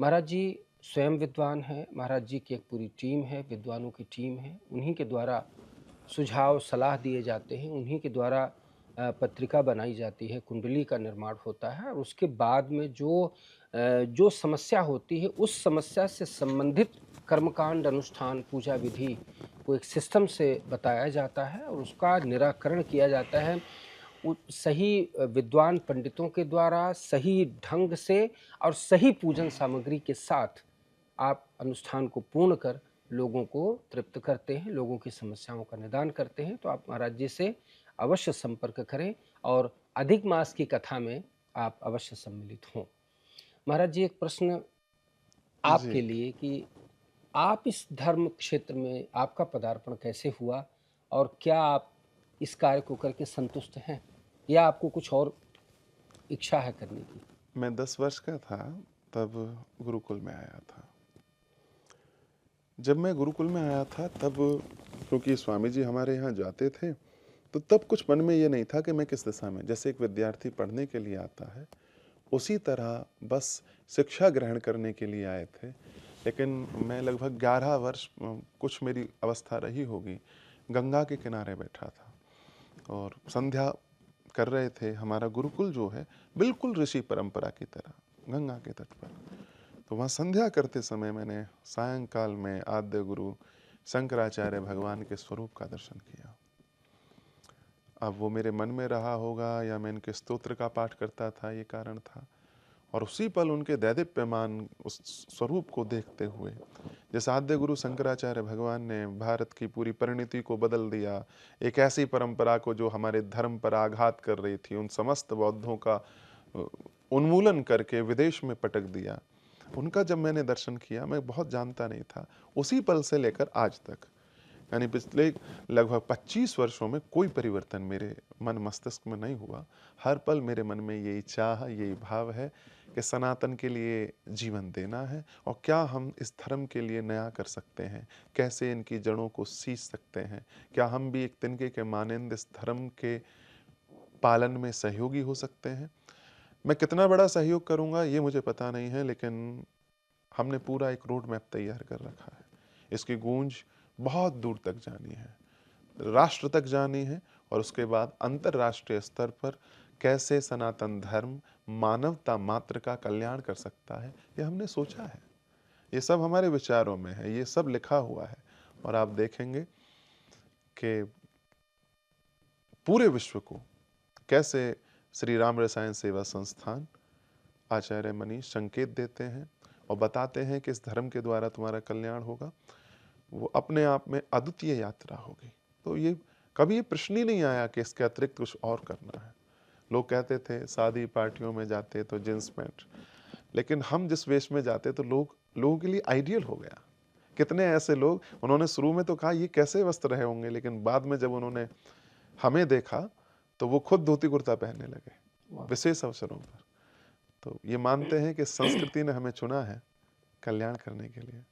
महाराज जी स्वयं विद्वान हैं, महाराज जी की एक पूरी टीम है, विद्वानों की टीम है, उन्हीं के द्वारा सुझाव, सलाह दिए जाते हैं, उन्हीं के द्वारा पत्रिका बनाई जाती है, कुंडली का निर्माण होता है और उसके बाद में जो समस्या होती है, उस समस्या से संबंधित कर्मकांड, अनुष्ठान, पूजा विधि को एक सिस्टम से बताया जाता है और उसका निराकरण किया जाता है सही विद्वान पंडितों के द्वारा, सही ढंग से और सही पूजन सामग्री के साथ आप अनुष्ठान को पूर्ण कर लोगों को तृप्त करते हैं, लोगों की समस्याओं का निदान करते हैं। तो आप महाराज जी से अवश्य संपर्क करें और अधिक मास की कथा में आप अवश्य सम्मिलित हों। महाराज जी एक प्रश्न जी। आपके लिए कि आप इस धर्म क्षेत्र में आपका पदार्पण कैसे हुआ और क्या आप इस कार्य को करके संतुष्ट हैं या आपको कुछ और इच्छा है करने की? मैं 10 वर्ष का था तब गुरुकुल में आया था। जब मैं गुरुकुल में आया था तब क्योंकि स्वामी जी हमारे यहाँ जाते थे, तो तब कुछ मन में ये नहीं था कि मैं किस दिशा में, जैसे एक विद्यार्थी पढ़ने के लिए आता है, उसी तरह बस शिक्षा ग्रहण करने के लिए आए थे। लेकिन मैं लगभग 11 वर्ष कुछ मेरी अवस्था रही होगी, गंगा के किनारे बैठा था और संध्या कर रहे थे। हमारा गुरुकुल जो है बिल्कुल ऋषि परंपरा की तरह गंगा के तट पर। तो वहाँ संध्या करते समय मैंने सायंकाल में आद्य गुरु शंकराचार्य भगवान के स्वरूप का दर्शन किया। अब वो मेरे मन में रहा होगा या मैं इनके स्तोत्र का पाठ करता था, ये कारण था। और उसी पल उनके दैदीप्यमान उस स्वरूप को देखते हुए, जैसे आद्य गुरु शंकराचार्य भगवान ने भारत की पूरी परिणति को बदल दिया, एक ऐसी परंपरा को जो हमारे धर्म पर आघात कर रही थी, उन समस्त बौद्धों का उन्मूलन करके विदेश में पटक दिया, उनका जब मैंने दर्शन किया, मैं बहुत जानता नहीं था, उसी पल से लेकर आज तक, यानी पिछले लगभग 25 वर्षों में कोई परिवर्तन मेरे मन मस्तिष्क में नहीं हुआ। हर पल मेरे मन में यही चाह, यही भाव है कि सनातन के लिए जीवन देना है और क्या हम इस धर्म के लिए नया कर सकते हैं, कैसे इनकी जड़ों को सींच सकते हैं, क्या हम भी एक तिनके के मानंद इस धर्म के पालन में सहयोगी हो सकते हैं। मैं कितना बड़ा सहयोग करूंगा ये मुझे पता नहीं है, लेकिन हमने पूरा एक रोड मैप तैयार कर रखा है। इसकी गूंज बहुत दूर तक जानी है, राष्ट्र तक जानी है और उसके बाद अंतर्राष्ट्रीय स्तर पर कैसे सनातन धर्म मानवता मात्र का कल्याण कर सकता है, ये हमने सोचा है। ये सब हमारे विचारों में है, ये सब लिखा हुआ है और आप देखेंगे कि पूरे विश्व को कैसे श्री राम रसायन सेवा संस्थान आचार्य मनीष संकेत देते हैं और बताते हैं कि इस धर्म के द्वारा तुम्हारा कल्याण होगा। वो अपने आप में अद्वितीय यात्रा होगी। तो ये कभी ये प्रश्न ही नहीं आया कि इसके अतिरिक्त कुछ और करना है। लोग कहते थे शादी पार्टियों में जाते तो जींस पैंट, लेकिन हम जिस वेश में जाते तो लोगों के लिए आइडियल हो गया। कितने ऐसे लोग, उन्होंने शुरू में तो कहा ये कैसे वस्त्र रहे होंगे, लेकिन बाद में जब उन्होंने हमें देखा तो वो खुद धोती कुर्ता पहनने लगे वाह! विशेष अवसरों पर। तो ये मानते हैं कि संस्कृति ने हमें चुना है कल्याण करने के लिए।